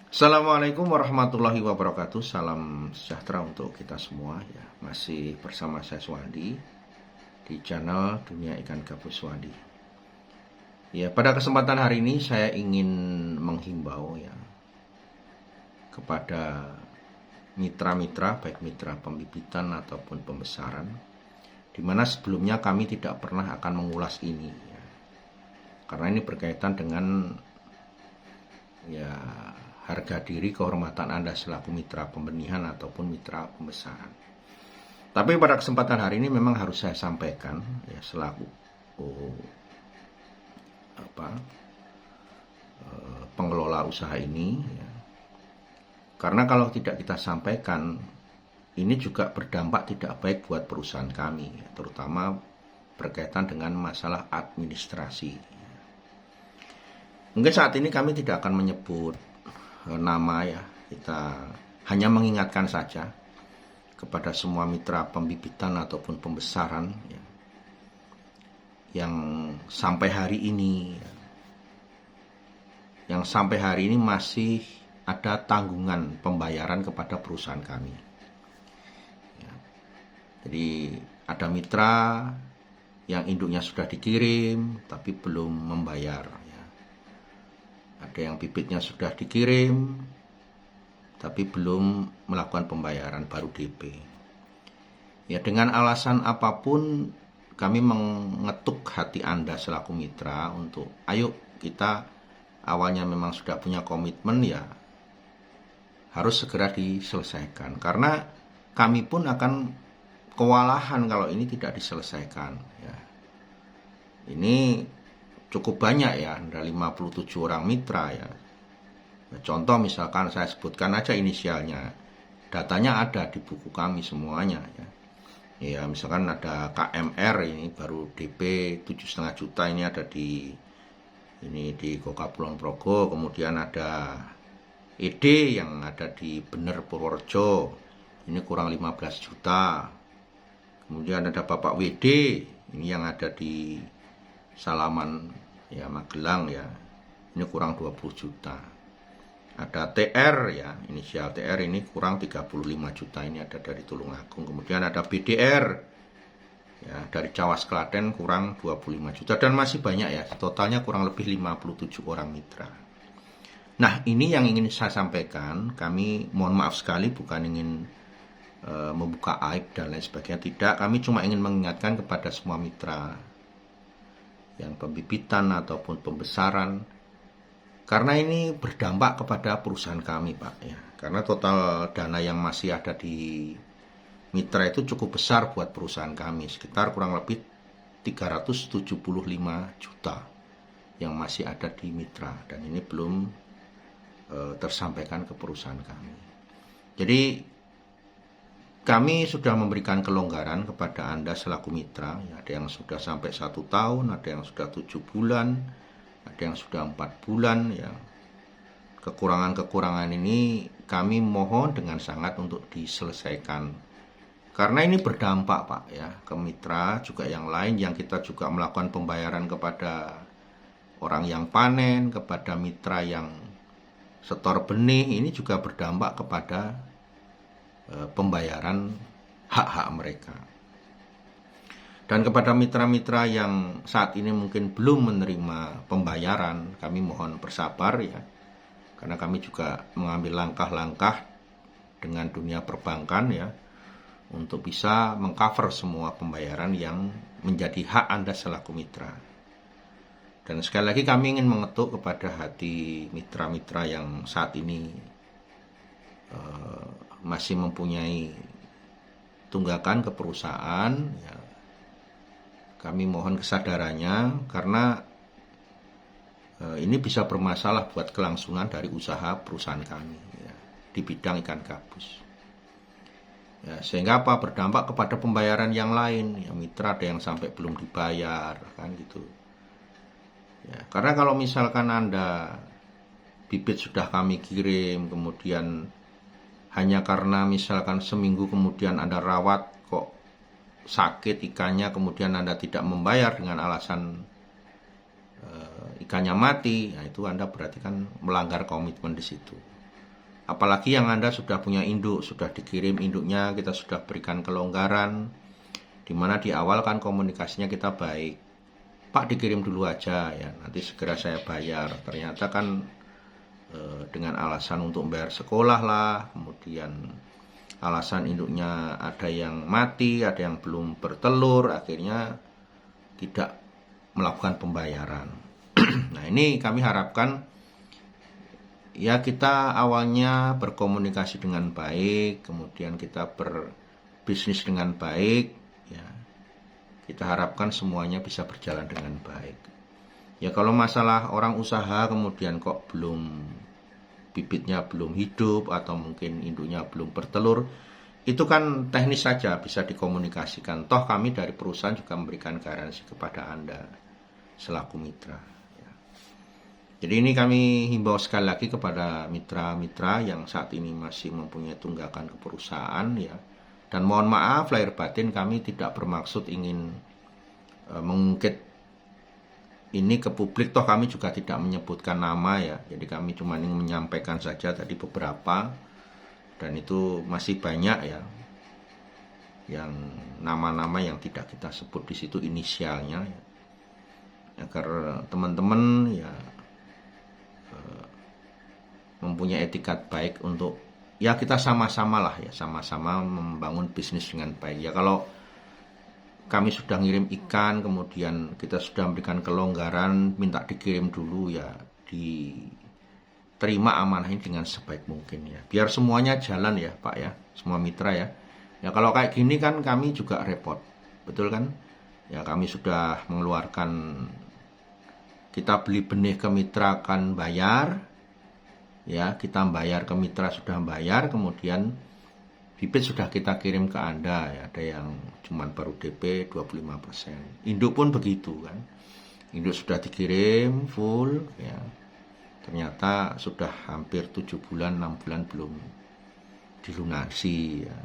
Assalamualaikum warahmatullahi wabarakatuh. Salam sejahtera untuk kita semua ya. Masih bersama saya Swandi di channel Dunia Ikan Gabus Swandi. Ya, pada kesempatan hari ini saya ingin menghimbau ya kepada mitra-mitra, baik mitra pembibitan ataupun pembesaran, di mana sebelumnya kami tidak pernah akan mengulas ini ya. Karena ini berkaitan dengan ya harga diri, kehormatan Anda selaku mitra pembenihan ataupun mitra pembesaran. Tapi pada kesempatan hari ini memang harus saya sampaikan ya selaku pengelola usaha ini ya. Karena kalau tidak kita sampaikan, ini juga berdampak tidak baik buat perusahaan kami, terutama berkaitan dengan masalah administrasi. Mungkin saat ini kami tidak akan menyebut nama ya, kita hanya mengingatkan saja kepada semua mitra pembibitan ataupun pembesaran ya, yang sampai hari ini masih ada tanggungan pembayaran kepada perusahaan kami ya. Jadi ada mitra yang induknya sudah dikirim tapi belum membayar ya. Ada yang bibitnya sudah dikirim tapi belum melakukan pembayaran, baru DP. Ya, dengan alasan apapun kami mengetuk hati Anda selaku mitra untuk ayo kita awalnya memang sudah punya komitmen ya harus segera diselesaikan. Karena kami pun akan kewalahan kalau ini tidak diselesaikan ya. Ini cukup banyak ya, ada 57 orang mitra ya. Contoh misalkan saya sebutkan aja inisialnya, datanya ada di buku kami semuanya ya. Ya misalkan ada KMR ini baru DP 7,5 juta, ini ada di Goka Kulon Progo. Kemudian ada ED yang ada di Bener Purworejo, ini kurang 15 juta. Kemudian ada Bapak WD ini yang ada di Salaman ya, Magelang ya, ini kurang 20 juta. Ada TR ya, inisial TR ini kurang 35 juta, ini ada dari Tulungagung. Kemudian ada BDR ya, dari Cawas Klaten kurang 25 juta, dan masih banyak ya, totalnya kurang lebih 57 orang mitra. Nah, ini yang ingin saya sampaikan. Kami mohon maaf sekali bukan ingin membuka aib dan lain sebagainya, tidak. Kami cuma ingin mengingatkan kepada semua mitra yang pembibitan ataupun pembesaran, karena ini berdampak kepada perusahaan kami Pak ya. Karena total dana yang masih ada di mitra itu cukup besar buat perusahaan kami, sekitar kurang lebih 375 juta yang masih ada di mitra, dan ini belum tersampaikan ke perusahaan kami. Jadi kami sudah memberikan kelonggaran kepada Anda selaku mitra ya. Ada yang sudah sampai 1 tahun, ada yang sudah 7 bulan, ada yang sudah 4 bulan ya. Kekurangan-kekurangan ini kami mohon dengan sangat untuk diselesaikan, karena ini berdampak Pak ya ke mitra juga yang lain, yang kita juga melakukan pembayaran kepada orang yang panen, kepada mitra yang setor benih, ini juga berdampak kepada pembayaran hak-hak mereka. Dan kepada mitra-mitra yang saat ini mungkin belum menerima pembayaran, kami mohon bersabar ya, karena kami juga mengambil langkah-langkah dengan dunia perbankan ya, untuk bisa mengcover semua pembayaran yang menjadi hak Anda selaku mitra. Dan sekali lagi kami ingin mengetuk kepada hati mitra-mitra yang saat ini masih mempunyai tunggakan ke perusahaan ya. Kami mohon kesadarannya, karena ini bisa bermasalah buat kelangsungan dari usaha perusahaan kami ya, di bidang ikan gabus ya, sehingga berdampak kepada pembayaran yang lain ya. Mitra ada yang sampai belum dibayar kan gitu ya. Karena kalau misalkan Anda bibit sudah kami kirim, kemudian hanya karena misalkan seminggu kemudian Anda rawat kok sakit ikannya, kemudian Anda tidak membayar dengan alasan ikannya mati, nah itu Anda berarti kan melanggar komitmen di situ. apalagi yang Anda sudah punya induk, sudah dikirim induknya, kita sudah berikan kelonggaran, dimana di awal kan komunikasinya kita baik. Pak, dikirim dulu aja ya, nanti segera saya bayar. Ternyata kan dengan alasan untuk bayar sekolah lah, kemudian alasan induknya ada yang mati, ada yang belum bertelur, akhirnya tidak melakukan pembayaran. Nah, ini kami harapkan ya kita awalnya berkomunikasi dengan baik, kemudian kita berbisnis dengan baik, ya. Kita harapkan semuanya bisa berjalan dengan baik. Ya kalau masalah orang usaha kemudian kok bibitnya belum hidup atau mungkin induknya belum bertelur, itu kan teknis saja, bisa dikomunikasikan. Toh kami dari perusahaan juga memberikan garansi kepada Anda selaku mitra. Jadi ini kami himbau sekali lagi kepada mitra-mitra yang saat ini masih mempunyai tunggakan ke perusahaan ya. Dan mohon maaf lahir batin, kami tidak bermaksud ingin mengungkit ini ke publik, toh kami juga tidak menyebutkan nama ya. Jadi kami cuma ingin menyampaikan saja tadi beberapa, dan itu masih banyak ya yang nama-nama yang tidak kita sebut di situ inisialnya ya. Agar teman-teman ya mempunyai etikat baik untuk ya kita sama-sama lah ya, sama-sama membangun bisnis dengan baik. Ya kalau kami sudah ngirim ikan, kemudian kita sudah memberikan kelonggaran, minta dikirim dulu ya, diterima amanah ini dengan sebaik mungkin ya. Biar semuanya jalan ya Pak ya, semua mitra ya. Ya kalau kayak gini kan kami juga repot, betul kan? Ya kami sudah mengeluarkan, kita beli benih ke mitra kan bayar, ya kita bayar ke mitra sudah bayar, kemudian bibit sudah kita kirim ke Anda ya, ada yang cuman baru DP 25%. Induk pun begitu kan. Induk sudah dikirim full ya. Ternyata sudah hampir 7 bulan, 6 bulan belum dilunasi ya.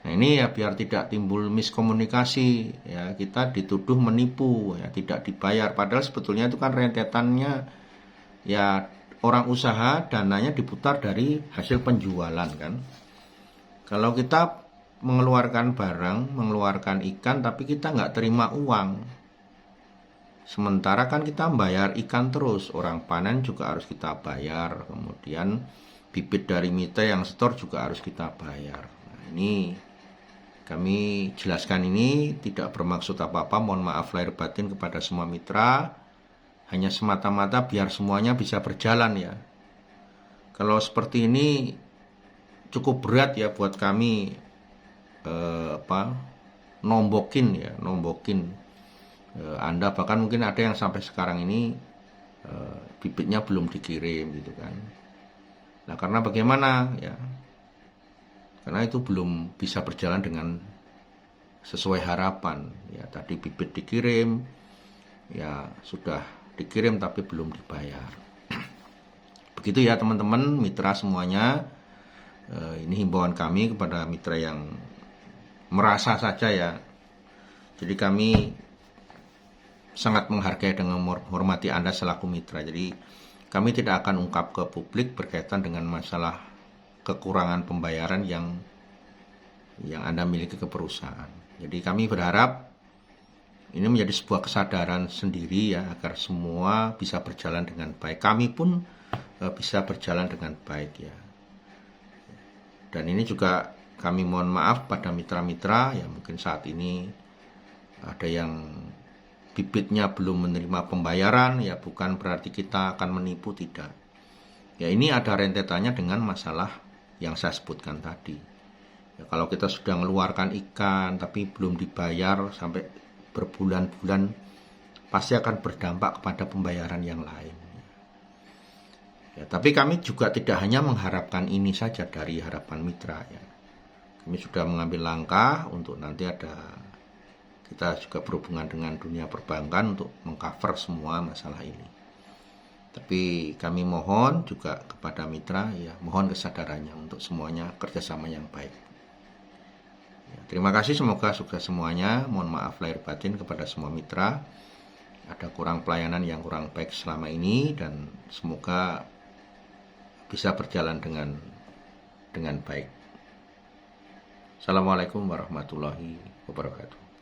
Nah ini ya biar tidak timbul miskomunikasi ya, kita dituduh menipu ya, tidak dibayar, padahal sebetulnya itu kan rentetannya ya, orang usaha dananya diputar dari hasil penjualan kan. Kalau kita mengeluarkan barang, mengeluarkan ikan, tapi kita nggak terima uang, sementara kan kita bayar ikan terus, orang panen juga harus kita bayar, kemudian bibit dari mitra yang setor juga harus kita bayar. Nah, ini kami jelaskan, ini tidak bermaksud apa-apa, mohon maaf lahir batin kepada semua mitra, hanya semata-mata biar semuanya bisa berjalan ya. Kalau seperti ini cukup berat ya buat kami nombokin Anda, bahkan mungkin ada yang sampai sekarang ini bibitnya belum dikirim gitu kan. Nah karena bagaimana ya, karena itu belum bisa berjalan dengan sesuai harapan ya. Tadi bibit dikirim ya, sudah dikirim tapi belum dibayar. Begitu ya teman-teman mitra semuanya. Ini himbauan kami kepada mitra yang merasa saja ya. Jadi kami sangat menghargai dan menghormati Anda selaku mitra. Jadi kami tidak akan ungkap ke publik berkaitan dengan masalah kekurangan pembayaran yang Anda miliki ke perusahaan. Jadi kami berharap ini menjadi sebuah kesadaran sendiri ya, agar semua bisa berjalan dengan baik. Kami pun bisa berjalan dengan baik ya. Dan ini juga kami mohon maaf pada mitra-mitra yang mungkin saat ini ada yang bibitnya belum menerima pembayaran ya, bukan berarti kita akan menipu, tidak. Ya ini ada rentetannya dengan masalah yang saya sebutkan tadi. Ya, kalau kita sudah mengeluarkan ikan tapi belum dibayar sampai berbulan-bulan, pasti akan berdampak kepada pembayaran yang lain. Ya, tapi kami juga tidak hanya mengharapkan ini saja dari harapan mitra ya. Kami sudah mengambil langkah untuk nanti kita juga berhubungan dengan dunia perbankan untuk mengcover semua masalah ini. Tapi kami mohon juga kepada mitra ya, mohon kesadarannya untuk semuanya kerjasama yang baik. Ya, terima kasih, semoga sukses semuanya. Mohon maaf lahir batin kepada semua mitra, ada kurang pelayanan yang kurang baik selama ini, dan semoga bisa berjalan dengan baik. Assalamualaikum warahmatullahi wabarakatuh.